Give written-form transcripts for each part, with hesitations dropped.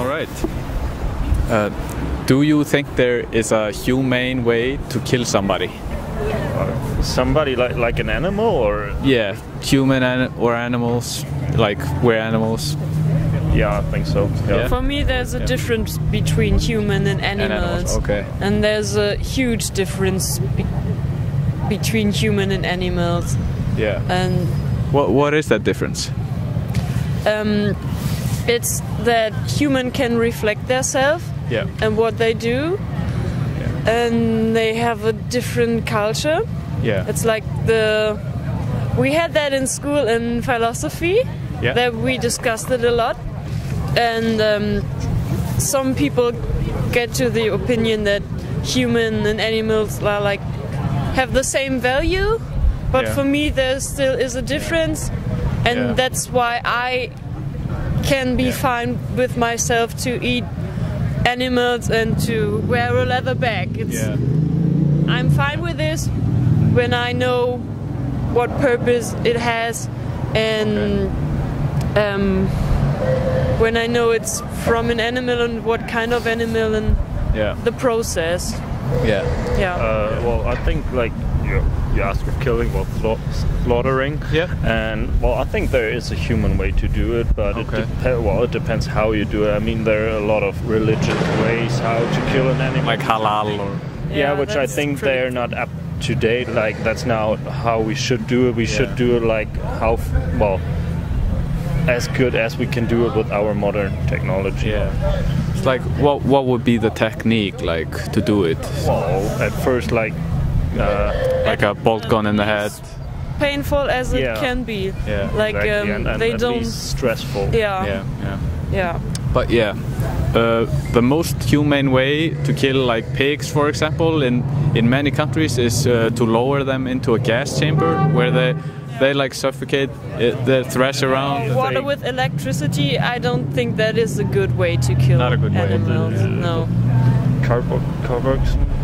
All right. Do you think there is a humane way to kill somebody? Somebody like an animal, or? Yeah, human or animals, like we're animals. Yeah, I think so. Yeah. For me, there's a difference between human and animals. Okay. And there's a huge difference between human and animals. Yeah. And what is that difference? It's that human can reflect themselves and what they do, and they have a different culture. Yeah. It's like we had that in school in philosophy, that we discussed it a lot, and some people get to the opinion that human and animals are like have the same value, but for me there still is a difference, and that's why I can be fine with myself to eat animals and to wear a leather bag. I'm fine with this when I know what purpose it has, and when I know it's from an animal and what kind of animal and the process. Well, I think like you ask for killing, well, slaughtering. And well, I think there is a human way to do it, but it depends how you do it. I mean, there are a lot of religious ways how to kill an animal, like halal or which I think they're not up to date. Like that's not how we should do it. We should do it like how as good as we can do it with our modern technology. It's like what would be the technique like to do it? Well, at first like a bolt gun in the head. Painful as it can be. Like exactly. and they at don't. least stressful. But the most humane way to kill like pigs, for example, in many countries is to lower them into a gas chamber where they like suffocate, they thrash around. Water with electricity, I don't think that is a good way to kill animals. No. Carbon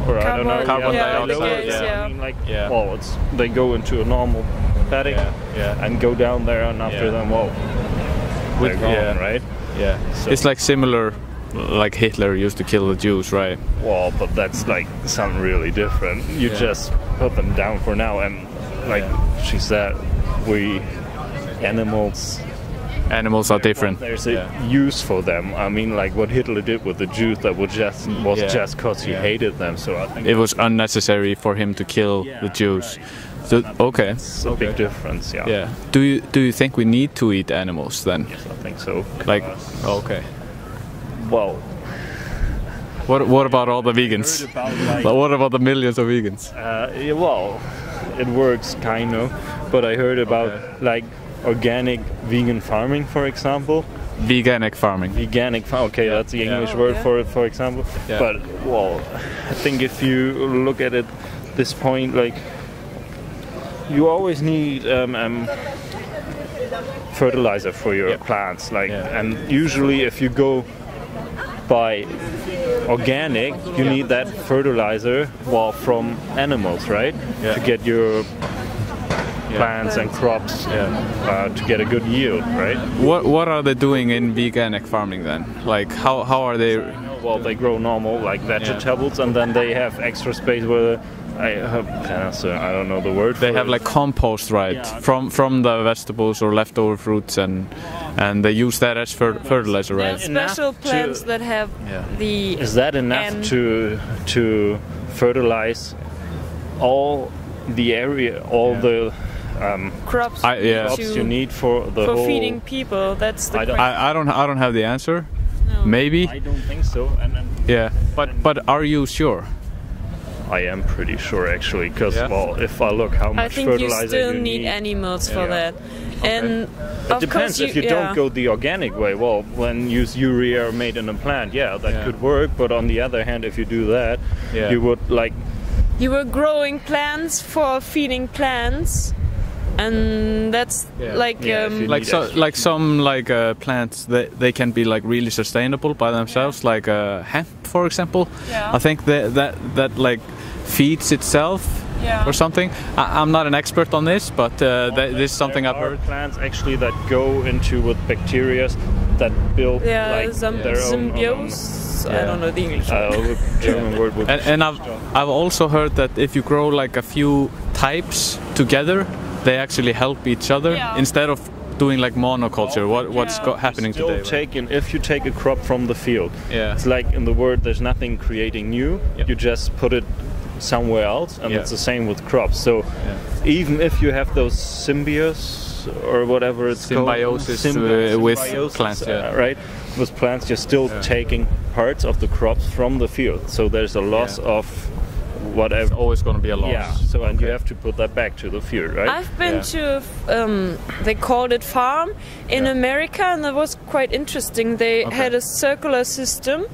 I don't know. Carbon dioxide. I mean, like, well, they go into a normal paddock and go down there, and after them, well, they're gone, right? So it's like similar, like Hitler used to kill the Jews, right? Well, but that's like something really different. You just put them down for now, and like she said, Animals are different. There's a use for them. I mean, like what Hitler did with the Jews, that was just because he hated them. So I think it was unnecessary for him to kill the Jews. So, okay, it's a big difference. Do you think we need to eat animals then? Yes, I think so. Like, okay. Well, what about all the vegans? What about the millions of vegans? Well, it works kind of, but I heard about like organic vegan farming, for example. Veganic farming. Okay, that's the English word for it, for example. But well, I think if you look at it this point, like you always need fertilizer for your plants, like, and usually if you go by organic, you need that fertilizer from animals, right? To get your plants and crops to get a good yield, right? What are they doing in veganic farming then? Like how are they? Well, they grow normal like vegetables, and then they have extra space where I don't know the word. They have like compost, right? From the vegetables or leftover fruits, and they use that as fertilizer, right? Special plants that have the. Is that enough to fertilize all the area, all the crops you need for the whole feeding people? That's the question. I don't have the answer. No. Maybe. I don't think so. But are you sure? I am pretty sure, actually, because well, if I look how much fertilizer you need, you still need animals for that. Okay. And it depends. If you don't go the organic way, well, when use urea made in a plant, that could work. But on the other hand, if you do that, you would like. You were growing plants for feeding plants, and that's like some plants they can be like really sustainable by themselves, like hemp, for example. I think that like feeds itself or something. I'm not an expert on this, but this is something I've heard. Plants actually that go into with bacteria that build like their own symbiosis. I don't know the English German word would and I've also heard that if you grow like a few types together, they actually help each other instead of doing like monoculture. What's happening today? If you take a crop from the field, it's like in the word, there's nothing creating new. You just put it somewhere else, and it's the same with crops. So even if you have those symbiosis or whatever it's symbiosis called, with plants, right? With plants, you're still taking parts of the crops from the field. So there's a loss of whatever. It's always going to be a loss. Yeah. So and you have to put that back to the field, right? I've been to they called it farm in America, and that was quite interesting. They had a circular system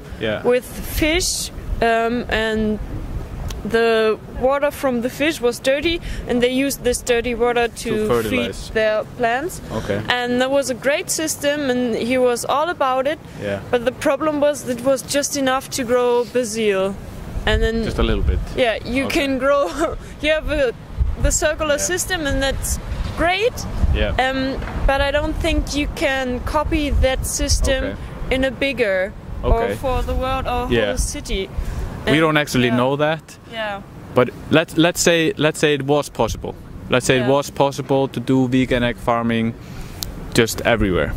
with fish, and the water from the fish was dirty, and they used this dirty water to feed their plants. And that was a great system, and he was all about it. But the problem was it was just enough to grow basil. And then just a little bit. Yeah, you can grow. You have the circular system, and that's great. But I don't think you can copy that system in a bigger or for the world or whole city. We don't actually know that. But let's say it was possible. Let's say it was possible to do vegan egg farming just everywhere.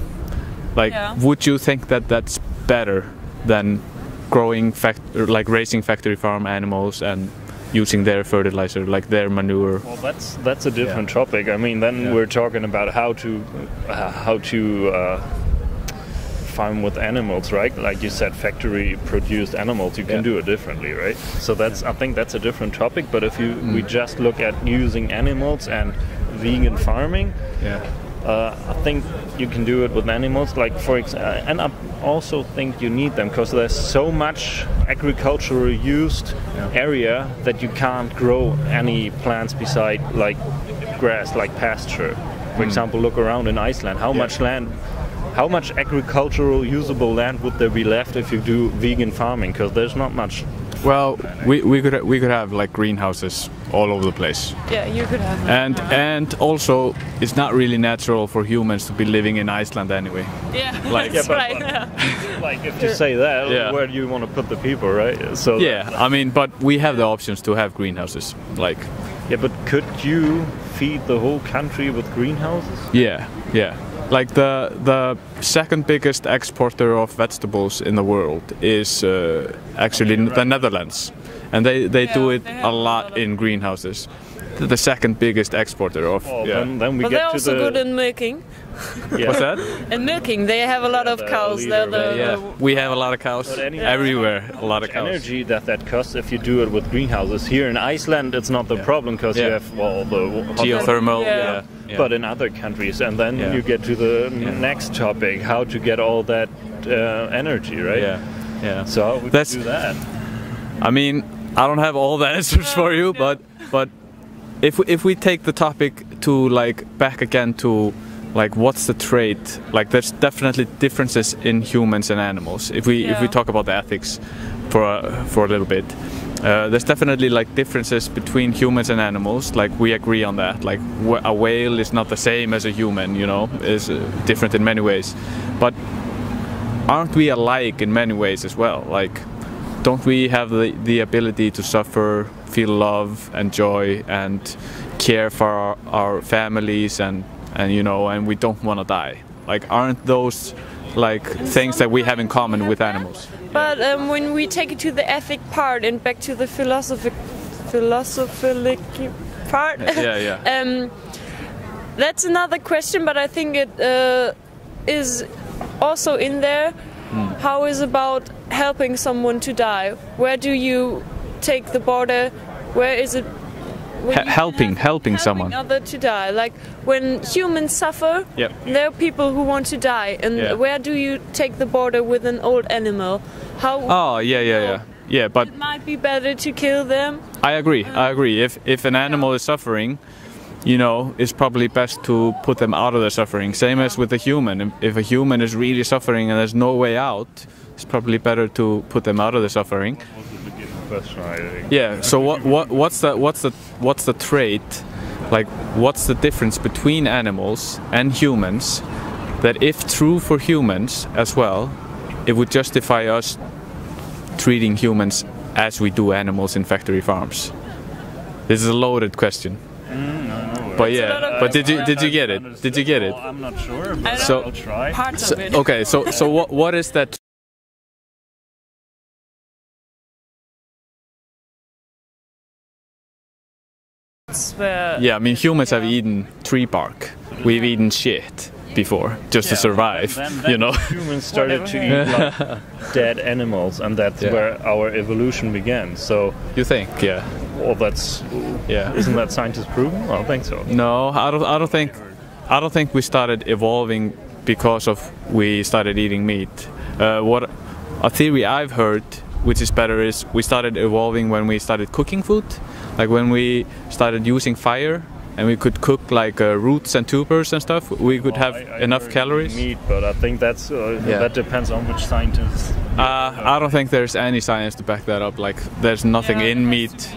Like, would you think that that's better than growing raising factory farm animals and using their fertilizer, like their manure? Well, that's a different topic. I mean, then we're talking about how to farm with animals, right? Like you said, factory produced animals, you can do it differently, right? So I think that's a different topic. But if we just look at using animals and vegan farming, I think you can do it with animals. Like for example, and I also think you need them because there's so much agricultural used area that you can't grow any plants beside like grass, like pasture. For example, look around in Iceland. How much agricultural usable land would there be left if you do vegan farming? Because there's not much. Well, we could have like greenhouses all over the place. Yeah, you could have that. And also, it's not really natural for humans to be living in Iceland anyway. Yeah, like, that's right. Like if you say that, where do you want to put the people, right? So I mean, but we have the options to have greenhouses, like. Yeah, but could you feed the whole country with greenhouses? Yeah. Like the second biggest exporter of vegetables in the world is actually the Netherlands, and they do it a lot in greenhouses. The second biggest exporter of. Then we but get they're to also good in milking. What's that? And milking, they have a lot of cows. We have a lot of cows everywhere. A lot of cows. Energy that costs if you do it with greenhouses. Here in Iceland, it's not the problem because you have the geothermal. But in other countries, and then you get to the next topic: how to get all that energy, right? So how would you do that? I mean, I don't have all the answers for you, but if we take the topic to like back again to like what's the trait, like there's definitely differences in humans and animals. If we talk about the ethics for a little bit, there's definitely like differences between humans and animals. Like we agree on that. Like a whale is not the same as a human, you know, is different in many ways. But aren't we alike in many ways as well? Like, don't we have the ability to suffer, feel love and joy and care for our families and you know, and we don't want to die? Like, aren't those like things that we have in common with animals? But when we take it to the ethic part and back to the philosophic part, that's another question. But I think it is also in there. How is about helping someone to die? Where do you take the border? Where is it? Helping someone other to die. Like when humans suffer, there are people who want to die, and where do you take the border with an old animal? How? Oh yeah. But it might be better to kill them. I agree. If an animal is suffering, you know, it's probably best to put them out of their suffering. Same as with a human. If a human is really suffering and there's no way out, it's probably better to put them out of their suffering. Yeah. So what's the trait? Like, what's the difference between animals and humans that if true for humans as well, it would justify us treating humans as we do animals in factory farms? This is a loaded question. No. But yeah, but did you get it? Did you get it? Well, I'm not sure, but I'll try. Parts of it. Okay, so what is that? Yeah, I mean humans have eaten tree bark. We've eaten shit before just to survive. Then humans started to eat like dead animals, and that's where our evolution began. So you think? Yeah. Well, isn't that scientists proven? I don't think so. No, I don't think we started evolving because of we started eating meat. What a theory I've heard, which is better, is we started evolving when we started cooking food, like when we started using fire. And we could cook like roots and tubers and stuff. We could have enough calories. Meat, but I think that depends on which scientists. I don't think there's any science to back that up. Like there's nothing in meat.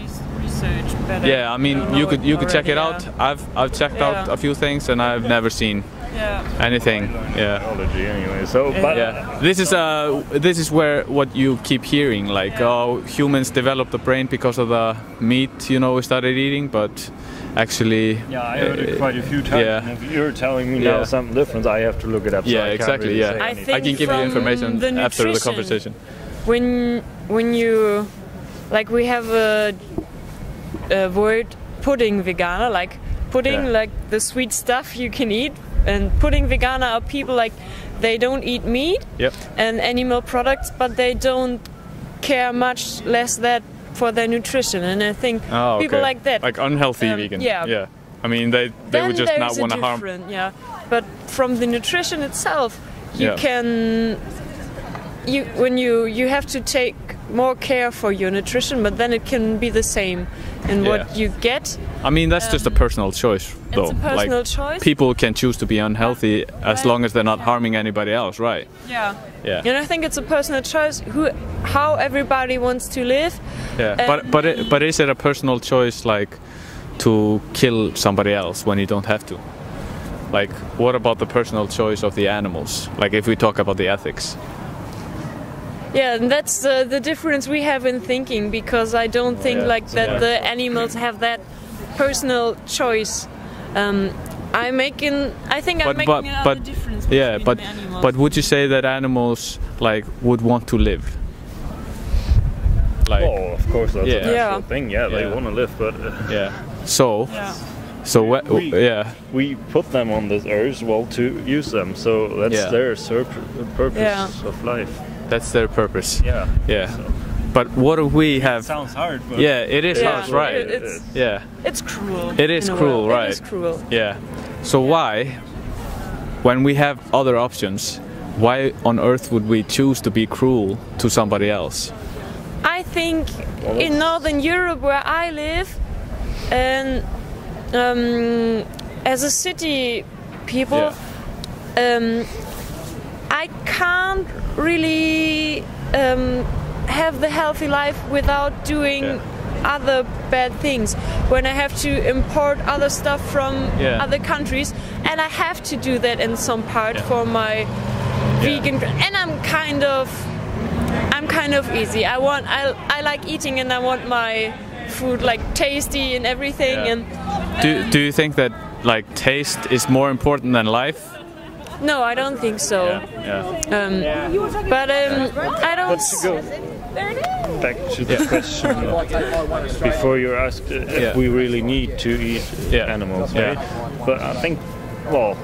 Yeah, I mean you could check it out. I've checked out a few things and I've never seen anything. Yeah. Biology anyway. So, but this is where what you keep hearing, like humans developed a brain because of the meat we started eating, but. Actually, I heard it quite a few times. And if you're telling me now something different, I have to look it up. Yeah, so exactly. Really I can give you the information after the conversation. When you we have a word pudding vegana, like pudding, like the sweet stuff you can eat, and pudding vegana are people like they don't eat meat and animal products, but they don't care much less that. For their nutrition, and I think people like that, like unhealthy vegan. Yeah. I mean, they would just not want to harm. Yeah, but from the nutrition itself, you can you have to take more care for your nutrition, but then it can be the same in what you get. I mean, that's just a personal choice, though. It's a personal choice. People can choose to be unhealthy as long as they're not harming anybody else, right? Yeah. And I think it's a personal choice how everybody wants to live. Yeah. But is it a personal choice, like, to kill somebody else when you don't have to? Like, what about the personal choice of the animals? Like, if we talk about the ethics. Yeah, and that's the difference we have in thinking, because I don't think that the animals have that personal choice. I think I'm making another difference between the animals. But would you say that animals would want to live? Oh, of course, that's a natural thing. Yeah, they want to live, but we put them on this earth to use them. So that's their purpose of life. That's their purpose. Yeah. So. But what do we have? It sounds hard. But it is hard, right? It's cruel. It is cruel, right? It is cruel. Yeah. So why, when we have other options, why on earth would we choose to be cruel to somebody else? I think in Northern Europe, where I live, and as a city people, I can't really have the healthy life without doing other bad things. When I have to import other stuff from other countries, and I have to do that in some part for my vegan. And I'm kind of easy. I like eating, and I want my food tasty and everything. And do you think that taste is more important than life? No, I don't think so. But I don't. Back to the question before you asked if we really need to eat animals, right? But I think,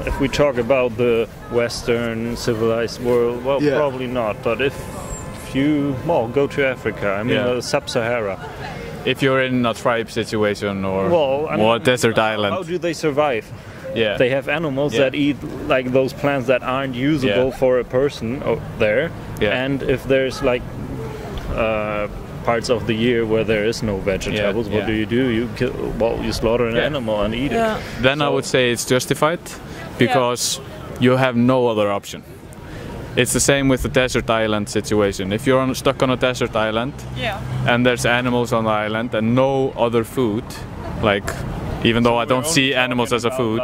if we talk about the Western civilized world, probably not. But if you go to Africa, I mean Sub-Sahara. If you're in a tribe situation or a desert island, how do they survive? Yeah. They have animals that eat those plants that aren't usable for a person there. Yeah. And if there's parts of the year where there is no vegetables, what do? You slaughter an animal and eat it. Then I would say it's justified because you have no other option. It's the same with the desert island situation. If you're stuck on a desert island and there's animals on the island and no other food, even though I don't see animals as a food.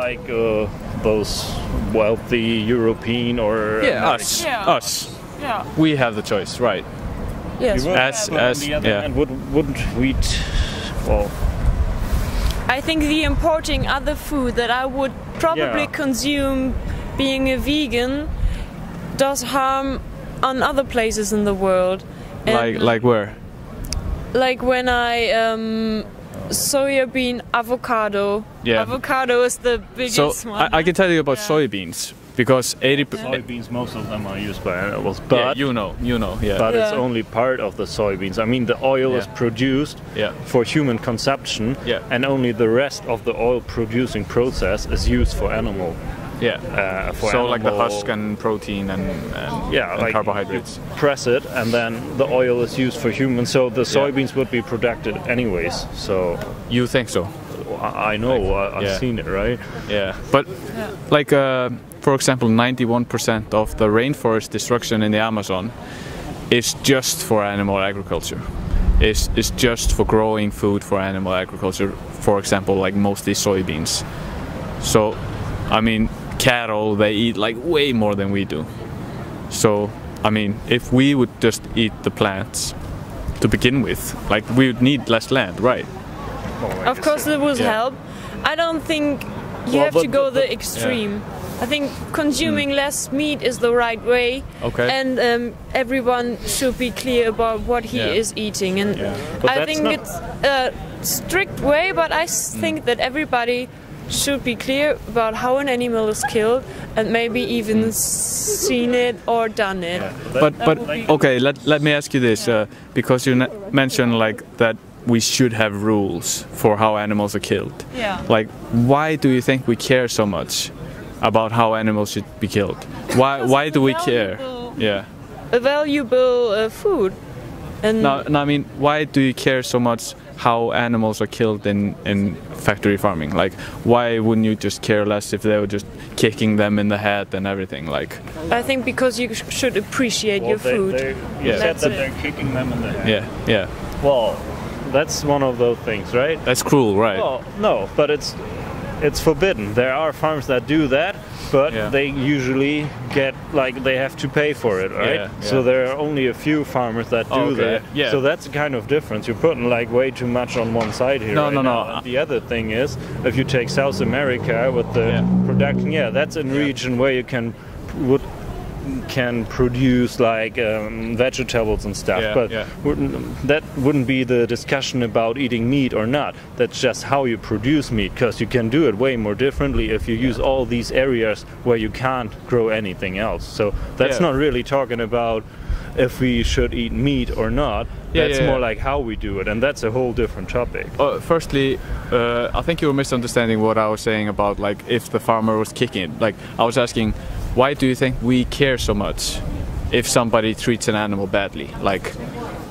those wealthy European or us. Yeah. We have the choice, right? Yes. And wouldn't we? Well, I think the importing other food that I would probably consume being a vegan does harm on other places in the world. And like where? Like when I soybean avocado. Yeah. Avocado is the biggest one. I can tell you about soybeans because 80%. Soybeans, most of them are used by animals, but you know, yeah. But it's only part of the soybeans. I mean, the oil is produced for human consumption, and only the rest of the oil producing process is used for animal. So like the husk and protein and like carbohydrates. You press it, and then the oil is used for humans. So the soybeans would be protected anyways. So you think so? I know. I've seen it, right? Yeah, but like for example, 91% of the rainforest destruction in the Amazon is just for animal agriculture. Is just for growing food for animal agriculture. For example, like mostly soybeans. So, I mean, cattle, they eat like way more than we do. So, I mean, if we would just eat the plants to begin with, like we would need less land, right? Of course it would help. I don't think you have to go the extreme. I think consuming less meat is the right way, and everyone should be clear about what he is eating. And I think it's a strict way, but I think that everybody should be clear about how an animal is killed and maybe even seen it or done it. But okay, let me ask you this, because you mentioned like that we should have rules for how animals are killed. Like, why do you think we care so much about how animals should be killed? Why do we care? A valuable food. And no, I mean, why do you care so much how animals are killed in factory farming? Like, why wouldn't you just care less if they were just kicking them in the head and everything? Like, I think because you should appreciate your food. You said that they're kicking them in the head. Yeah. Well, that's one of those things, right? That's cruel, right? Well, no, but it's forbidden. There are farms that do that, but they usually get, like, they have to pay for it, right? So there are only a few farmers that do that. So that's a kind of difference. You're putting like way too much on one side here. No. The other thing is, if you take South America with the production, that's a region where you can produce like vegetables and stuff, but that wouldn't be the discussion about eating meat or not. That's just how you produce meat, because you can do it way more differently if you use all these areas where you can't grow anything else. So that's not really talking about if we should eat meat or not. That's more like how we do it, and that's a whole different topic. Firstly, I think you were misunderstanding what I was saying about like if the farmer was kicking it. Like, I was asking, why do you think we care so much if somebody treats an animal badly? Like,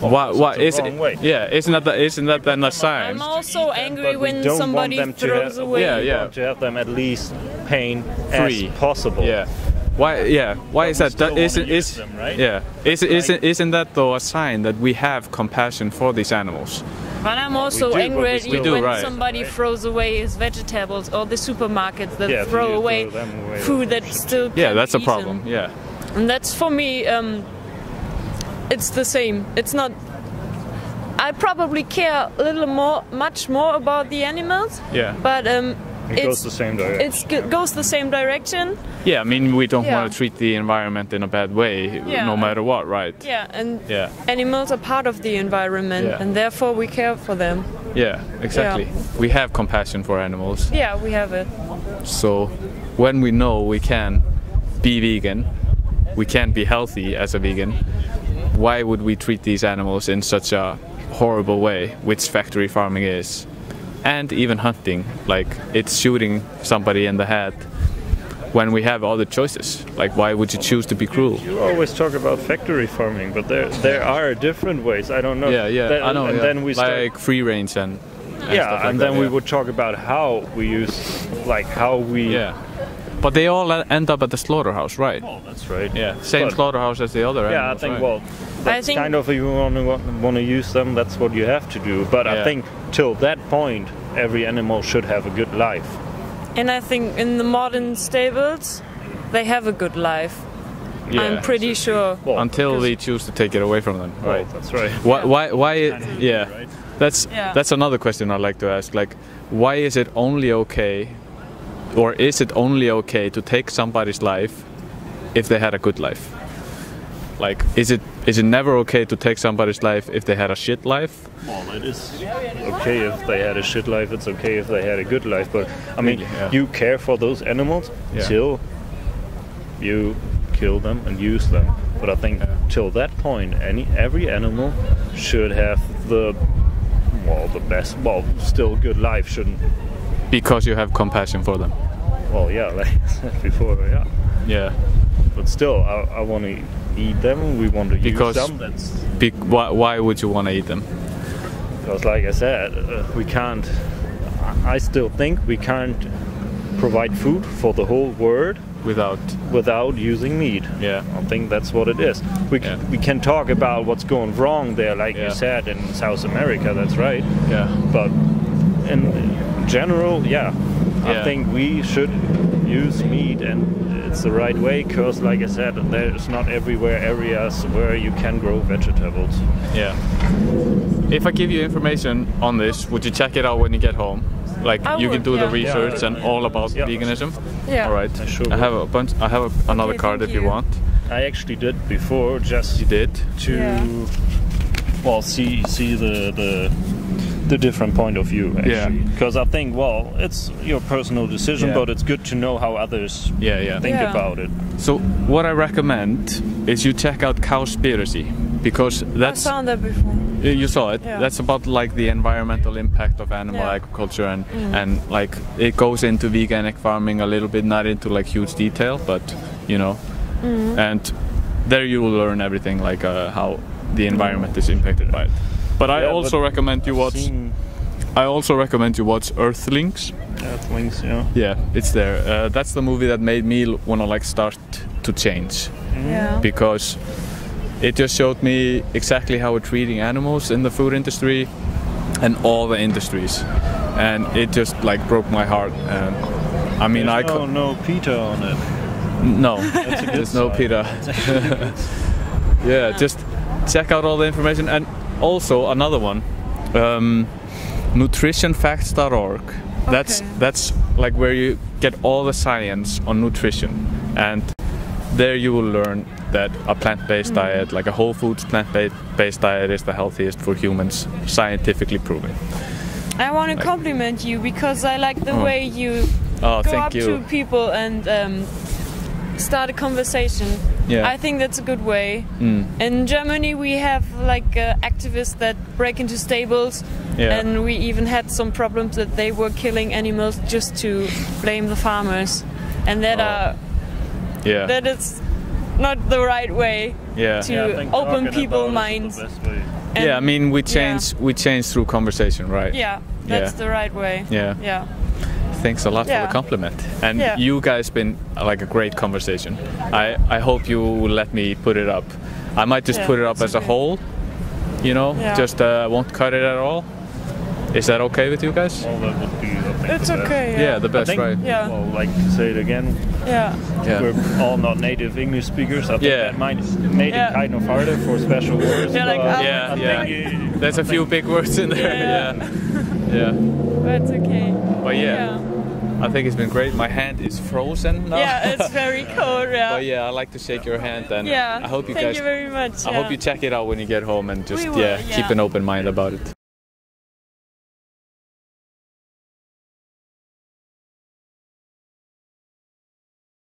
why is it? Isn't that then a sign? I'm also angry when somebody throws away. We want to have them at least pain free as possible. Why is that? Isn't that though a sign that we have compassion for these animals? But I'm also angry when somebody throws away his vegetables, or the supermarkets that throw away food that still can be that's a eaten. problem. And that's, for me, it's the same. It's not. I probably care a little much more about the animals. But it goes the same direction. It goes the same direction. Yeah, I mean, we don't want to treat the environment in a bad way, no matter what, right? Animals are part of the environment, and therefore we care for them. Yeah, exactly. We have compassion for animals. Yeah, we have it. So, when we know we can be vegan, we can be healthy as a vegan, why would we treat these animals in such a horrible way, which factory farming is? And even hunting, like it's shooting somebody in the head when we have other choices. Like, why would you choose to be cruel? You always talk about factory farming, but there are different ways. I don't know. I know. And then we like free range and stuff like then we would talk about how we use, like how we. But they all end up at the slaughterhouse, right? Oh, that's right. Same slaughterhouse as the other animals. I think that's kind of, if you want to use them, that's what you have to do. But I think till that point, every animal should have a good life. And I think in the modern stables, they have a good life. Yeah. I'm pretty sure. Well, until we choose to take it away from them. Right. That's right. Why yeah. Right? That's another question I'd like to ask. Like, why is it only okay, or is it only okay to take somebody's life if they had a good life? Like, is it never okay to take somebody's life if they had a shit life? Well, it is okay if they had a shit life. It's okay if they had a good life. But I mean, you care for those animals till you kill them and use them. But I think till that point, every animal should have the best, still good life, shouldn't? Because you have compassion for them. Well, yeah, like I said before, yeah. Yeah. But still, I want to eat them. We want to use them. Why would you want to eat them? Because, like I said, we can't. I still think we can't provide food for the whole world without using meat. Yeah, I think that's what it is. We can talk about what's going wrong there, like you said, in South America. That's right. Yeah. But in general, I think we should use meat, and it's the right way. Because, like I said, there's not everywhere areas where you can grow vegetables. Yeah. If I give you information on this, would you check it out when you get home? Like, you can do the research and all about veganism. Yeah. All right. Sure I have a bunch. I have another card if you want. I actually did before, just you did to see the different point of view. Actually. Because I think it's your personal decision, but it's good to know how others think about it. So what I recommend is you check out Cowspiracy, because that's. I saw that before. You saw it. Yeah. That's about like the environmental impact of animal agriculture, and like it goes into veganic farming a little bit, not into like huge detail, but you know, and there you will learn everything like how the environment is impacted by it. But I also recommend you watch. I also recommend you watch Earthlings. Earthlings, yeah, it's there. That's the movie that made me wanna like start to change, because it just showed me exactly how we're treating animals in the food industry and all the industries, and it just like broke my heart. And I mean, there's no PETA on it. No, there's no PETA. Yeah, just check out all the information. And also another one, nutritionfacts.org. That's like where you get all the science on nutrition, and there you will learn that a plant-based diet, like a whole foods plant-based diet, is the healthiest for humans, scientifically proven. I want to compliment you because I like the way you go up to people and start a conversation. Yeah. I think that's a good way. In Germany we have like activists that break into stables, and we even had some problems that they were killing animals just to blame the farmers, and that that is not the right way to open people's minds. I mean, we change through conversation, right? Yeah, that's the right way. Yeah. Thanks a lot for the compliment. And you guys been like a great conversation. I hope you will let me put it up. I might just put it up as a whole, you know, just won't cut it at all. Is that okay with you guys? Well, that would be, it's okay. Yeah, the best, right? Yeah. Well, like to say it again. Yeah. We're all not native English speakers. I think that might make it kind of harder for special words. Yeah, There's a few big words in there. Yeah. That's okay. But I think it's been great. My hand is frozen now. Yeah, it's very cold. Yeah. But I like to shake your hand, and I hope you Thank you very much. I hope you check it out when you get home, and just keep an open mind about it.